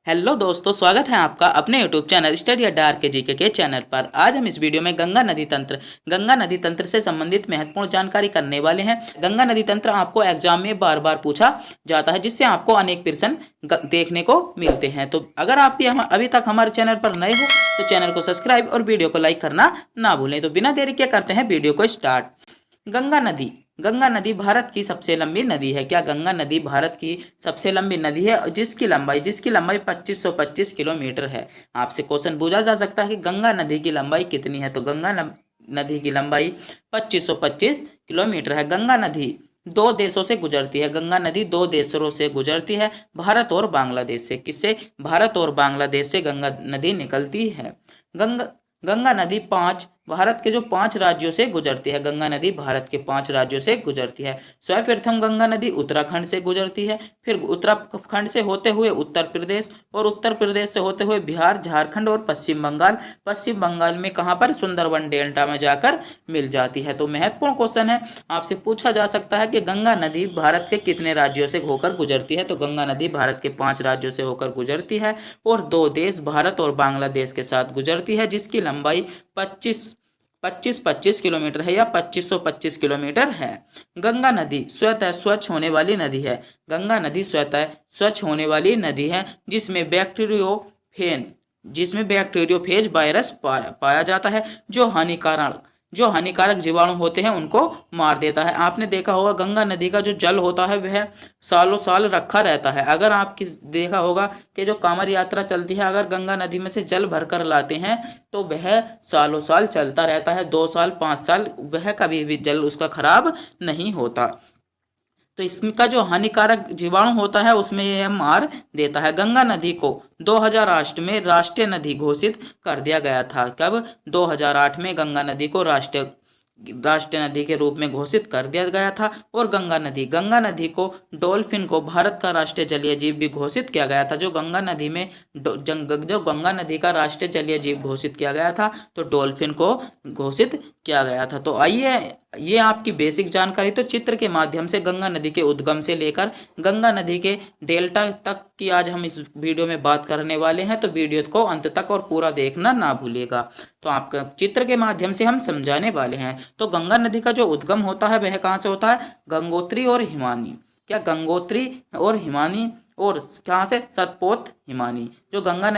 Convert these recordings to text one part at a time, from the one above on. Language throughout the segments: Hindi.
हेलो दोस्तों, स्वागत है आपका अपने यूट्यूब चैनल स्टडी अड्डा आर के जीके के चैनल पर। आज हम इस वीडियो में गंगा नदी तंत्र से संबंधित महत्वपूर्ण जानकारी करने वाले हैं। गंगा नदी तंत्र आपको एग्जाम में बार बार पूछा जाता है, जिससे आपको अनेक प्रश्न देखने को मिलते हैं। तो अगर आप भी अभी तक हमारे चैनल पर नए हो तो चैनल को सब्सक्राइब और वीडियो को लाइक करना ना भूलें। तो बिना देरी के करते हैं वीडियो को स्टार्ट। गंगा नदी भारत की सबसे लंबी नदी है। क्या गंगा नदी भारत की सबसे लंबी नदी है? जिसकी लंबाई 2525 किलोमीटर है। आपसे क्वेश्चन पूछा जा सकता है कि गंगा नदी की लंबाई कितनी है, तो नदी की लंबाई 2525 किलोमीटर है। गंगा नदी दो देशों से गुजरती है। गंगा नदी दो देशों से गुजरती है, भारत और बांग्लादेश से। किससे? भारत और बांग्लादेश से गंगा नदी निकलती है। गंगा गंगा नदी भारत के जो 5 राज्यों से गुजरती है। गंगा नदी भारत के 5 राज्यों से गुजरती है। सर्वप्रथम गंगा नदी उत्तराखंड से गुजरती है, फिर उत्तराखंड से होते हुए उत्तर प्रदेश, और उत्तर प्रदेश से होते हुए बिहार, झारखंड और पश्चिम बंगाल। पश्चिम बंगाल में कहाँ पर? सुंदरबन डेल्टा में जाकर मिल जाती है। तो महत्वपूर्ण क्वेश्चन है, आपसे पूछा जा सकता है कि गंगा नदी भारत के कितने राज्यों से होकर गुजरती है, तो गंगा नदी भारत के 5 राज्यों से होकर गुजरती है और 2 देश भारत और बांग्लादेश के साथ गुजरती है, जिसकी लंबाई 25 किलोमीटर है या 2525 किलोमीटर है। गंगा नदी स्वतः स्वच्छ होने वाली नदी है। गंगा नदी स्वतः स्वच्छ होने वाली नदी है, जिसमें बैक्टीरियोफेज वायरस पाया जाता है, जो हानिकारक जीवाणु होते हैं उनको मार देता है। आपने देखा होगा गंगा नदी का जो जल होता है वह सालों साल रखा रहता है। अगर आपकी देखा होगा कि जो कांवड़ यात्रा चलती है, अगर गंगा नदी में से जल भरकर लाते हैं तो वह सालों साल चलता रहता है, 2 साल 5 साल, वह कभी भी जल उसका खराब नहीं होता। तो इसका जो हानिकारक जीवाणु होता है उसमें यह मार देता है। गंगा नदी को 2008 में राष्ट्रीय नदी घोषित कर दिया गया था। कब? 2008 में गंगा नदी को राष्ट्रीय नदी के रूप में घोषित कर दिया गया था। और गंगा नदी को डॉल्फिन को भारत का राष्ट्रीय जलीय जीव भी घोषित किया गया था। जो गंगा नदी का राष्ट्रीय जलीय जीव घोषित किया गया था, तो डॉल्फिन को घोषित किया गया था। तो आइए, ये आपकी बेसिक जानकारी। तो चित्र के माध्यम से गंगा नदी के उद्गम से लेकर गंगा नदी के डेल्टा तक की आज हम इस वीडियो में बात करने वाले हैं। तो वीडियो को अंत तक और पूरा देखना ना भूलिएगा। तो आपका चित्र के माध्यम से हम समझाने वाले हैं। तो गंगा नदी का जो उद्गम होता है वह कहाँ से होता है? गंगोत्री और हिमानी। क्या? गंगोत्री और हिमानी। और कहाँ से? सतपोत हिमानी। जो गंगा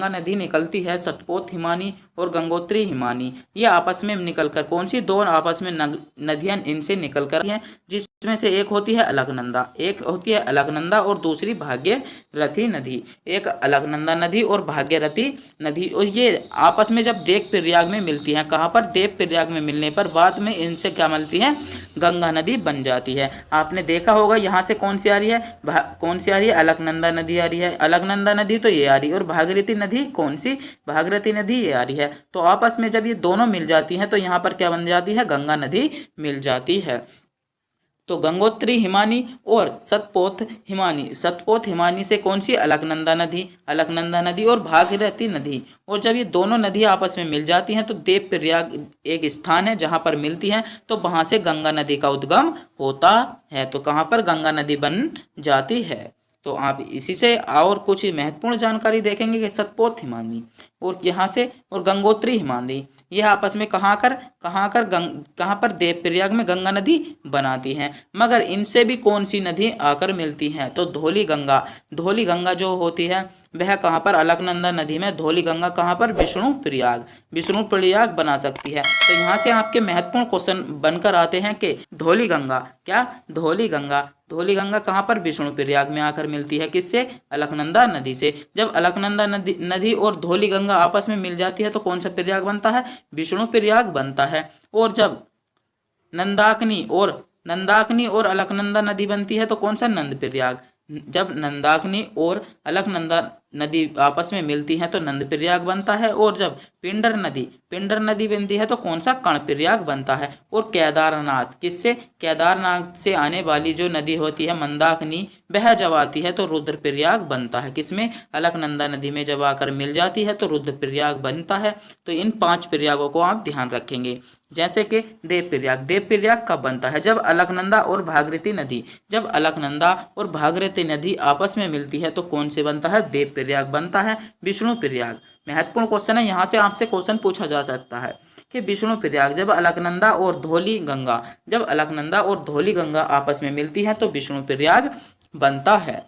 नदी निकलती है, सतपोत हिमानी और गंगोत्री हिमानी, ये आपस में निकलकर कौन सी? 2 आपस में नदियां इनसे निकलकर हैं, जिसमें से एक होती है अलकनंदा और दूसरी भागीरथी नदी। एक अलकनंदा नदी और भागीरथी नदी, और ये आपस में जब देव प्रयाग में मिलती हैं, कहाँ पर? देव प्रयाग में मिलने पर बाद में इनसे क्या मिलती है? गंगा नदी बन जाती है। आपने देखा होगा यहाँ से कौन सी आ रही है? अलकनंदा नदी आ रही है। अलकनंदा नदी तो ये आ रही है, और भागीरथी नदी कौन सी? भागीरथी नदी ये आ रही है। तो आपस में जब ये दोनों मिल जाती हैं तो यहाँ पर क्या बन जाती है? गंगा नदी मिल जाती है। तो गंगोत्री हिमानी और सतपोत हिमानी से कौन सी? अलकनंदा नदी और भागीरथी नदी। और जब ये दोनों नदी आपस में मिल जाती हैं तो देव प्रयाग एक स्थान है जहाँ पर मिलती हैं, तो वहाँ से गंगा नदी का उद्गम होता है। तो कहाँ पर गंगा नदी बन जाती है? तो आप इसी से और कुछ महत्वपूर्ण जानकारी देखेंगे कि सतपोत हिमानी और यहाँ से और गंगोत्री हिमानी, यह आपस में कहाँ पर देव प्रयाग में गंगा नदी बनाती हैं। मगर इनसे भी कौन सी नदी आकर मिलती हैं? तो धौली गंगा जो होती है वह कहाँ पर? अलकनंदा नदी में। धौली गंगा कहाँ पर? विष्णु प्रयाग बना सकती है। तो यहाँ से आपके महत्वपूर्ण क्वेश्चन बनकर आते हैं कि धौली गंगा कहाँ पर? विष्णु प्रयाग में आकर मिलती है। किससे? अलकनंदा नदी से। जब अलकनंदा नदी और धौली गंगा आपस में मिल जाती है तो कौन सा प्रयाग बनता है? विष्णु प्रयाग बनता है। और जब नंदाकिनी और अलकनंदा नदी बनती है तो कौन सा? नंद प्रयाग। जब नंदाकिनी और अलकनंदा नदी आपस में मिलती हैं तो नंद प्रयाग बनता है। और जब पिंडर नदी बनती है तो कौन सा, कर्ण प्रयाग बनता है। और केदारनाथ, किससे, केदारनाथ से आने वाली जो नदी होती है मंदाकिनी, वह जब आती है तो रुद्र प्रयाग बनता है। किसमें, अलकनंदा नदी में जब आकर मिल जाती है तो रुद्र प्रयाग बनता है। तो इन 5 प्रयागों को आप ध्यान रखेंगे। जैसे कि देव प्रयाग कब बनता है, जब अलकनंदा और भागीरथी नदी, जब अलकनंदा और भागीरथी नदी आपस में मिलती है तो कौन से बनता है, देव प्रयाग बनता है। विष्णु प्रयाग, महत्वपूर्ण क्वेश्चन है, यहाँ से आपसे क्वेश्चन पूछा जा सकता है कि विष्णु प्रयाग, जब अलकनंदा और धौली गंगा, जब अलकनंदा और धौली गंगा आपस में मिलती है तो विष्णु प्रयाग बनता है।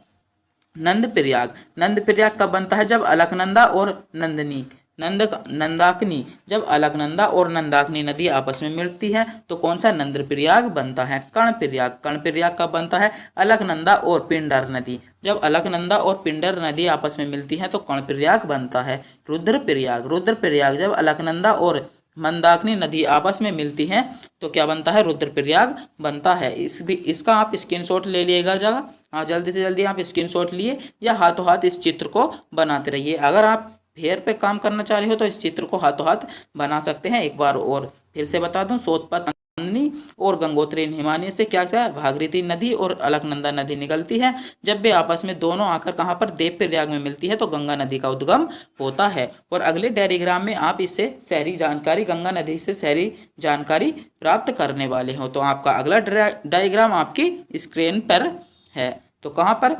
नंद प्रयाग कब बनता है, जब अलकनंदा और नंदाकिनी, जब अलकनंदा और नंदाकिनी नदी आपस में मिलती है तो कौन सा, नंद प्रयाग बनता है। कर्ण प्रयाग कब बनता है, अलकनंदा और पिंडर नदी, जब अलकनंदा और पिंडर नदी आपस में मिलती है तो कर्ण प्रयाग बनता है। रुद्र प्रयाग, जब अलकनंदा और मंदाकिनी नदी आपस में मिलती हैं तो क्या बनता है, रुद्र प्रयाग बनता है। इसका आप स्क्रीनशॉट ले लिएगा जगह, हाँ जल्दी से जल्दी आप स्क्रीनशॉट लिए या हाथों हाथ इस चित्र को बनाते रहिए। अगर आप फेयर पे काम करना चाह रहे हो तो इस चित्र को हाथों हाथ बना सकते हैं। एक बार और फिर से बता दूं, सोतपत नंदिनी और गंगोत्री हिमानी से क्या भागीरथी नदी और अलकनंदा नदी निकलती है। जब वे आपस में दोनों आकर कहाँ पर, देव प्रयाग में मिलती है तो गंगा नदी का उद्गम होता है। और अगले डायग्राम में आप इससे शहरी जानकारी, गंगा नदी से शहरी जानकारी प्राप्त करने वाले हो। तो आपका अगला डायग्राम आपकी स्क्रीन पर है। तो कहाँ पर,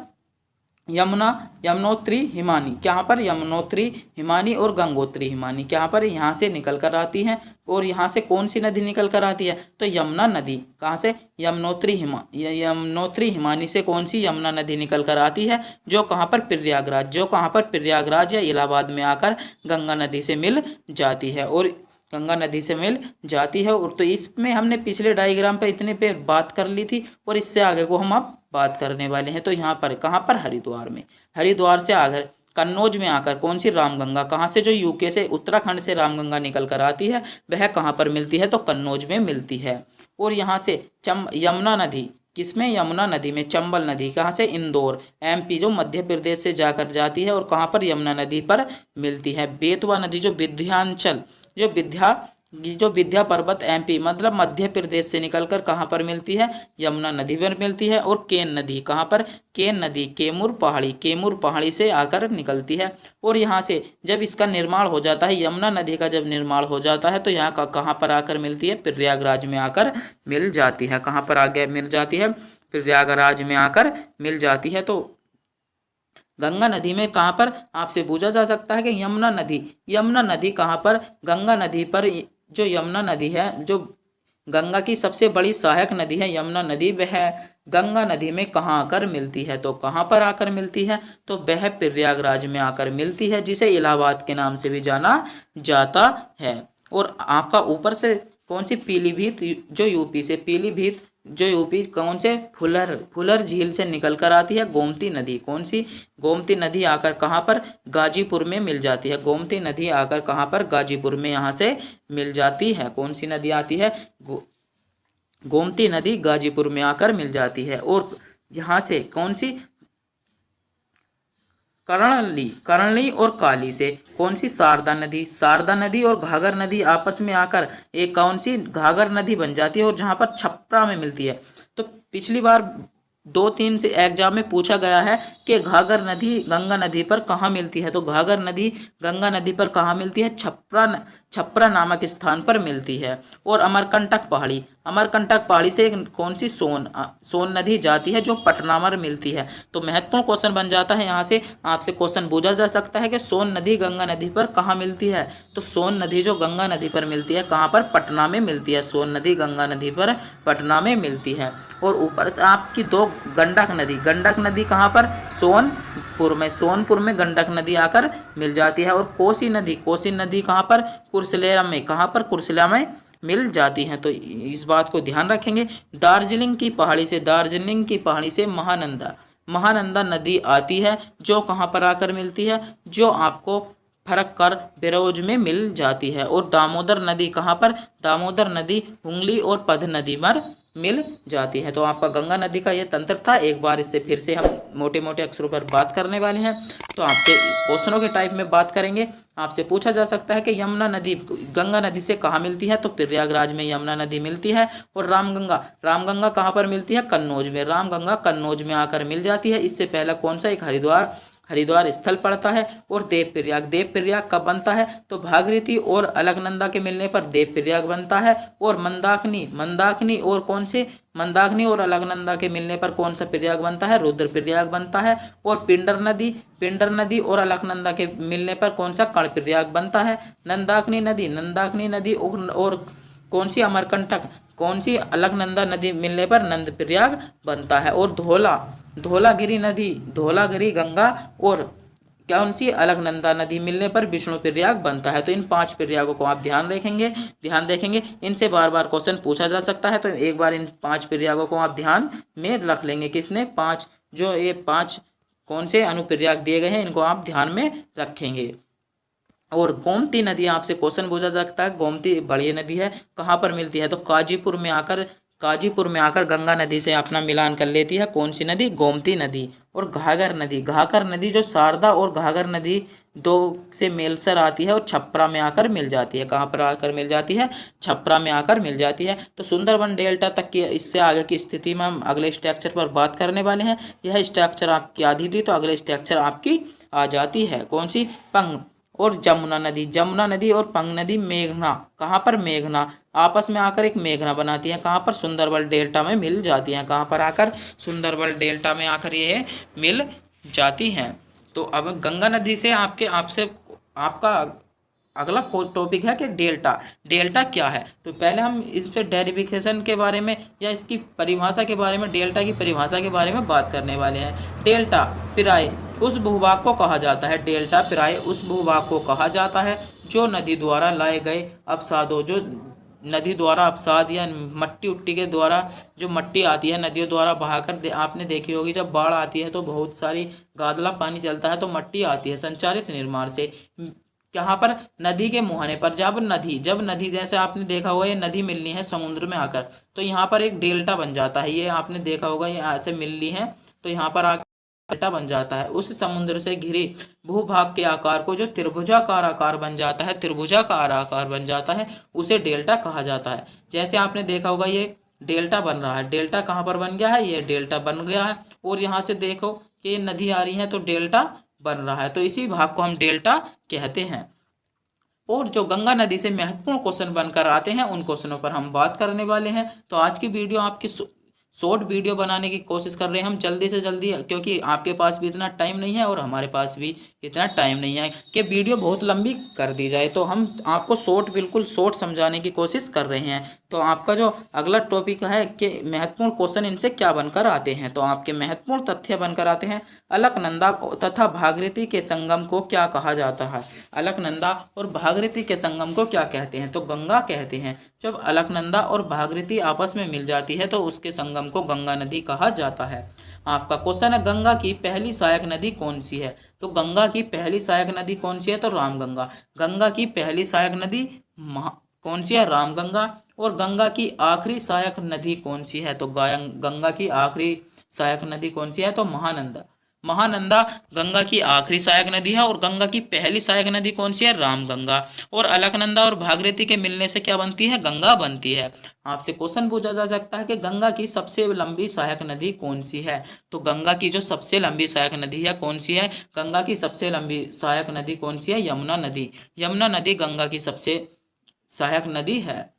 यमुनोत्री हिमानी, कहाँ पर, यमुनोत्री हिमानी और गंगोत्री हिमानी कहाँ पर, यहाँ से निकल कर आती हैं। और यहाँ से कौन सी नदी निकल कर आती है, तो यमुना नदी। कहाँ से, यमुनोत्री हिमानी से कौन सी, यमुना नदी निकल कर आती है, जो कहाँ पर, प्रयागराज या इलाहाबाद में आकर गंगा नदी से मिल जाती है। और तो इसमें हमने पिछले डायग्राम पे इतने पे बात कर ली थी और इससे आगे को हम अब बात करने वाले हैं। तो यहाँ पर कहाँ पर, हरिद्वार से आकर कन्नौज में आकर कौन सी, रामगंगा, कहाँ से, जो यूके से, उत्तराखंड से रामगंगा निकल कर आती है, वह कहाँ पर मिलती है, तो कन्नौज में मिलती है। और यहाँ से यमुना नदी, किसमें, यमुना नदी में, चंबल नदी कहाँ से, इंदौर एमपी, जो मध्य प्रदेश से जाकर जाती है और कहाँ पर, यमुना नदी पर मिलती है। बेतवा नदी, जो विंध्या पर्वत एमपी मतलब मध्य प्रदेश से निकलकर कहाँ पर मिलती है, यमुना नदी पर मिलती है। और केन नदी, कहाँ पर, केन नदी केमुर पहाड़ी से आकर निकलती है। और यहाँ से जब इसका निर्माण हो जाता है, यमुना नदी का जब निर्माण हो जाता है तो यहाँ का कहाँ पर आकर मिलती है, प्रयागराज में आकर मिल जाती है। कहाँ पर आगे मिल जाती है, प्रयागराज में आकर मिल जाती है। तो गंगा नदी में कहाँ पर, आपसे पूछा जा सकता है कि यमुना नदी कहाँ पर, गंगा नदी पर, जो यमुना नदी है, जो गंगा की सबसे बड़ी सहायक नदी है यमुना नदी, वह गंगा नदी में कहाँ आकर मिलती है, तो कहाँ पर आकर मिलती है, तो वह प्रयागराज में आकर मिलती है, जिसे इलाहाबाद के नाम से भी जाना जाता है। और आपका ऊपर से कौन सी, पीलीभीत, जो यूपी कौन से, फुलर झील से निकल कर आती है, गोमती नदी, कौन सी, गोमती नदी आकर कहाँ पर, गाजीपुर में मिल जाती है। गोमती नदी आकर कहाँ पर, गाजीपुर में यहाँ से मिल जाती है। कौन सी नदी आती है, गोमती नदी गाजीपुर में आकर मिल जाती है। और यहाँ से कौन सी, कर्णली और काली से कौन सी, शारदा नदी और घाघर नदी आपस में आकर एक कौन सी, घाघर नदी बन जाती है और जहाँ पर छपरा में मिलती है। तो पिछली बार 2-3 से एग्जाम में पूछा गया है कि घाघर नदी गंगा नदी पर कहाँ मिलती है, तो घाघर नदी गंगा नदी पर कहाँ मिलती है, छपरा नामक स्थान पर मिलती है। और अमरकंटक पहाड़ी से कौन सी, सोन नदी जाती है, जो पटना में मिलती है। तो महत्वपूर्ण क्वेश्चन बन जाता है, यहाँ से आपसे क्वेश्चन पूछा जा सकता है कि सोन नदी गंगा नदी पर कहाँ मिलती है, तो सोन नदी जो गंगा नदी पर मिलती है, कहाँ पर, पटना में मिलती है। सोन नदी गंगा नदी पर पटना में मिलती है। और ऊपर से आपकी 2 गंडक नदी कहाँ पर, सोनपुर में गंडक नदी आकर मिल जाती है। और कोसी नदी कहाँ पर, कुर्सेला में मिल जाती हैं। तो इस बात को ध्यान रखेंगे। दार्जिलिंग की पहाड़ी से महानंदा नदी आती है, जो कहाँ पर आकर मिलती है, जो आपको फरक्कर बिरोज में मिल जाती है। और दामोदर नदी कहाँ पर, दामोदर नदी हुगली और पद्म नदी पर मिल जाती है। तो आपका गंगा नदी का ये तंत्र था। एक बार इससे फिर से हम मोटे मोटे अक्षरों पर बात करने वाले हैं। तो आपसे क्वेश्चनों के टाइप में बात करेंगे। आपसे पूछा जा सकता है कि यमुना नदी गंगा नदी से कहाँ मिलती है, तो प्रयागराज में यमुना नदी मिलती है। और रामगंगा कहाँ पर मिलती है, कन्नौज में। रामगंगा कन्नौज में आकर मिल जाती है। इससे पहला कौन सा, एक हरिद्वार स्थल पड़ता है। और देवप्रयाग कब बनता है, तो भागीरथी और अलकनंदा के मिलने पर देवप्रयाग बनता है। और मंदाकिनी और कौन से, मंदाकिनी और अलकनंदा के मिलने पर कौन सा प्रयाग बनता है, रुद्रप्रयाग बनता है। और पिंडर नदी और अलकनंदा के मिलने पर कौन सा, कर्णप्रयाग बनता है। नंदाकिनी नदी और कौन सी, अमरकंटक, कौन सी, अलकनंदा नदी मिलने पर नंदप्रयाग बनता है। और धौलागिरी गंगा और कौन सी, अलकनंदा नदी मिलने पर विष्णु प्रयाग बनता है। तो इन 5 प्रयागों को आप ध्यान देखेंगे। इनसे बार बार क्वेश्चन पूछा जा सकता है। तो एक बार इन 5 प्रयागों को आप ध्यान में रख लेंगे। किसने, 5, जो ये 5 कौन से अनुप्रयाग दिए गए हैं, इनको आप ध्यान में रखेंगे। और गोमती नदी आपसे क्वेश्चन पूछा जा सकता है। गोमती बड़ी नदी है, कहाँ पर मिलती है, तो काजीपुर में आकर गंगा नदी से अपना मिलान कर लेती है। कौन सी नदी, गोमती नदी। और घाघर नदी जो शारदा और घाघर नदी दो से मेलसर आती है और छपरा में आकर मिल जाती है। कहाँ पर आकर मिल जाती है, छपरा में आकर मिल जाती है। तो सुंदरबन डेल्टा तक की, इससे आगे की स्थिति में हम अगले स्ट्रक्चर पर बात करने वाले हैं। यह स्ट्रक्चर आपकी आधी थी, तो अगले स्ट्रक्चर आपकी आ जाती है। कौन सी, पंग और जमुना नदी और पंग नदी मेघना, कहाँ पर, मेघना आपस में आकर एक मेघना बनाती है। कहाँ पर, सुंदरबन डेल्टा में मिल जाती हैं। कहाँ पर आकर, सुंदरबन डेल्टा में आकर ये मिल जाती हैं। तो अब गंगा नदी से आपका अगला टॉपिक है कि डेल्टा क्या है। तो पहले हम इस पे डेरिवेशन के बारे में या इसकी परिभाषा के बारे में, डेल्टा की परिभाषा के बारे में बात करने वाले हैं। डेल्टा पिराय उस भूभाग को कहा जाता है। डेल्टा पिराय उस भूभाग को कहा जाता है जो नदी द्वारा लाए गए अवसादों, जो नदी द्वारा अवसाद या मट्टी उट्टी के द्वारा जो मट्टी आती है नदियों द्वारा बहाकर, आपने देखी होगी जब बाढ़ आती है तो बहुत सारी गादला पानी चलता है तो मट्टी आती है संचारित निर्माण से। यहाँ पर नदी के मुहाने पर जब नदी जैसे आपने देखा होगा ये नदी मिलनी है समुद्र में आकर, तो यहाँ पर एक डेल्टा बन जाता है। ये आपने देखा होगा ये ऐसे मिलनी है तो यहाँ पर आकर डेल्टा बन जाता है। उस समुद्र से घिरे भूभाग के आकार को जो त्रिभुजाकार आकार बन जाता है उसे डेल्टा कहा जाता है। जैसे आपने देखा होगा ये डेल्टा बन रहा है। डेल्टा कहाँ पर बन गया है, ये डेल्टा बन गया है। और यहाँ से देखो कि ये नदी आ रही है तो डेल्टा बन रहा है। तो इसी भाग को हम डेल्टा कहते हैं। और जो गंगा नदी से महत्वपूर्ण क्वेश्चन बनकर आते हैं उन क्वेश्चनों पर हम बात करने वाले हैं। तो आज की वीडियो आपकी शॉर्ट वीडियो बनाने की कोशिश कर रहे हैं हम जल्दी से जल्दी, क्योंकि आपके पास भी इतना टाइम नहीं है और हमारे पास भी इतना टाइम नहीं है कि वीडियो बहुत लंबी कर दी जाए। तो हम आपको बिल्कुल शॉर्ट समझाने की कोशिश कर रहे हैं। तो आपका जो अगला टॉपिक है कि महत्वपूर्ण क्वेश्चन इनसे क्या बनकर आते हैं, तो आपके महत्वपूर्ण तथ्य बनकर आते हैं। अलकनंदा तथा भागीरथी के संगम को क्या कहा जाता है। अलकनंदा और भागीरथी के संगम को क्या कहते हैं, तो गंगा कहते हैं। जब अलकनंदा और भागीरथी आपस में मिल जाती है तो उसके संगम को गंगा नदी कहा जाता है। आपका क्वेश्चन है गंगा की पहली सहायक नदी कौन सी है, तो गंगा की पहली सहायक नदी कौन सी है, तो रामगंगा। गंगा की पहली सहायक नदी कौन सी है, रामगंगा। और गंगा की आखिरी सहायक नदी कौन सी है, तो गंगा की आखिरी सहायक नदी कौन सी है, तो महानंदा गंगा की आखिरी सहायक नदी है। और गंगा की पहली सहायक नदी कौन सी है, रामगंगा। और अलकनंदा और भागीरथी के मिलने से क्या बनती है, गंगा बनती है। आपसे क्वेश्चन पूछा जा सकता है कि गंगा की सबसे लंबी सहायक नदी कौन सी है, तो गंगा की जो सबसे लंबी सहायक नदी है कौन सी है, गंगा की सबसे लंबी सहायक नदी कौन सी है, यमुना नदी। यमुना नदी गंगा की सबसे सहायक नदी है।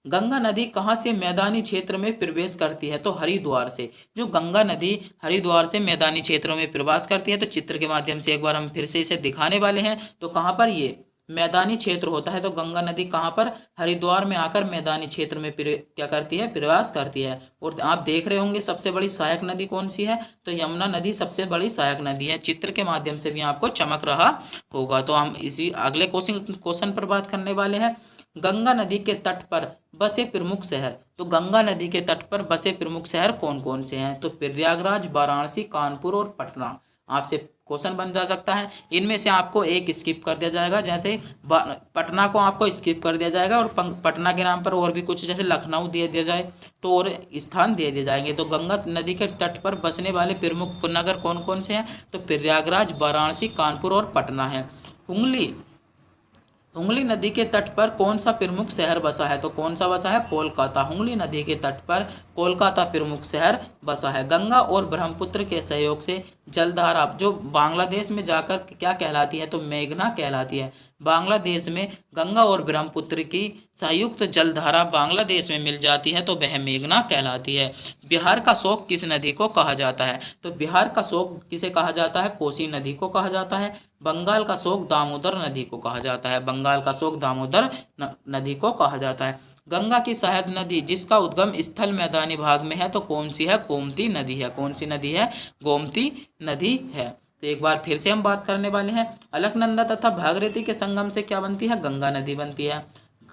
गंगा नदी कहाँ से मैदानी क्षेत्र में प्रवेश करती है, तो हरिद्वार से। जो गंगा नदी हरिद्वार से मैदानी क्षेत्रों में प्रवेश करती है, तो चित्र के माध्यम से एक बार हम फिर से इसे दिखाने वाले हैं। तो कहाँ पर ये मैदानी क्षेत्र होता है, तो गंगा नदी कहाँ पर, हरिद्वार में आकर मैदानी क्षेत्र में क्या करती है, प्रवेश करती है। और आप देख रहे होंगे सबसे बड़ी सहायक नदी कौन सी है, तो यमुना नदी सबसे बड़ी सहायक नदी है। चित्र के माध्यम से भी आपको चमक रहा होगा। तो हम इसी अगले क्वेश्चन पर बात करने वाले हैं। गंगा नदी के तट पर बसे प्रमुख शहर, तो गंगा नदी के तट पर बसे प्रमुख शहर कौन कौन से हैं, तो प्रयागराज, वाराणसी, कानपुर और पटना। आपसे क्वेश्चन बन जा सकता है। इनमें से आपको एक स्किप कर दिया जाएगा, जैसे पटना को आपको स्किप कर दिया जाएगा और पटना के नाम पर और भी कुछ जैसे लखनऊ दे दिया जाए तो और स्थान दे दिए जाएंगे। तो गंगा नदी के तट पर बसने वाले प्रमुख नगर कौन कौन से हैं? तो प्रयागराज, वाराणसी, कानपुर और पटना है। हुगली नदी के तट पर कौन सा प्रमुख शहर बसा है? तो कौन सा बसा है? कोलकाता। हुगली नदी के तट पर कोलकाता प्रमुख शहर बसा है। गंगा और ब्रह्मपुत्र के सहयोग से जलधारा जो बांग्लादेश में जाकर क्या कहलाती है? तो मेघना कहलाती है। बांग्लादेश में गंगा और ब्रह्मपुत्र की संयुक्त जलधारा बांग्लादेश में मिल जाती है तो वह मेघना कहलाती है। बिहार का शोक किस नदी को कहा जाता है? तो बिहार का शोक किसे कहा जाता है? कोसी नदी को कहा जाता है। बंगाल का शोक दामोदर नदी को कहा जाता है। बंगाल का शोक दामोदर नदी को कहा जाता है। गंगा की सहायक नदी जिसका उद्गम स्थल मैदानी भाग में है तो कौन सी है? गोमती नदी है। कौन सी नदी है? गोमती नदी है। तो एक बार फिर से हम बात करने वाले हैं, अलकनंदा तथा भागीरथी के संगम से क्या बनती है? गंगा नदी बनती है।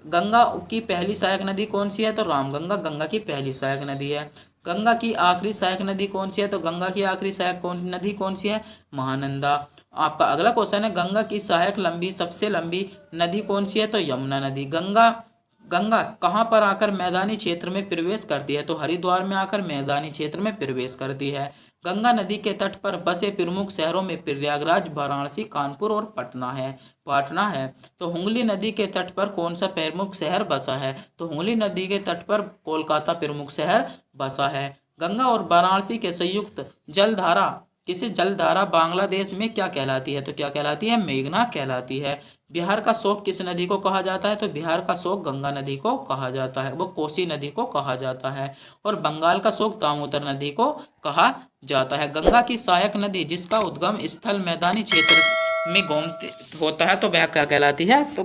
गंगा की पहली सहायक नदी कौन सी है? तो रामगंगा गंगा की पहली सहायक नदी है। गंगा की आखिरी सहायक नदी कौन सी है? तो गंगा की आखिरी सहायक नदी कौन सी है? महानंदा। आपका अगला क्वेश्चन है, गंगा की सहायक सबसे लंबी नदी कौन सी है? तो यमुना नदी। गंगा कहाँ पर आकर मैदानी क्षेत्र में प्रवेश करती है? तो हरिद्वार में आकर मैदानी क्षेत्र में प्रवेश करती है। गंगा नदी के तट पर बसे प्रमुख शहरों में प्रयागराज, वाराणसी, कानपुर और पटना है। तो हुगली नदी के तट पर कौन सा प्रमुख शहर बसा है? तो हुगली नदी के तट पर कोलकाता प्रमुख शहर बसा है। गंगा और वाराणसी के संयुक्त जलधारा जलधारा बांग्लादेश में क्या कहलाती है? तो क्या कहलाती है? मेघना कहलाती है। बिहार का शोक किस नदी को कहा जाता है? तो बिहार का शोक गंगा नदी को कहा जाता है, वो कोसी नदी को कहा जाता है। और बंगाल का शोक दामोदर नदी को कहा जाता है। गंगा की सहायक नदी जिसका उद्गम स्थल मैदानी क्षेत्र में गोमती होता है तो वह क्या कहलाती है? तो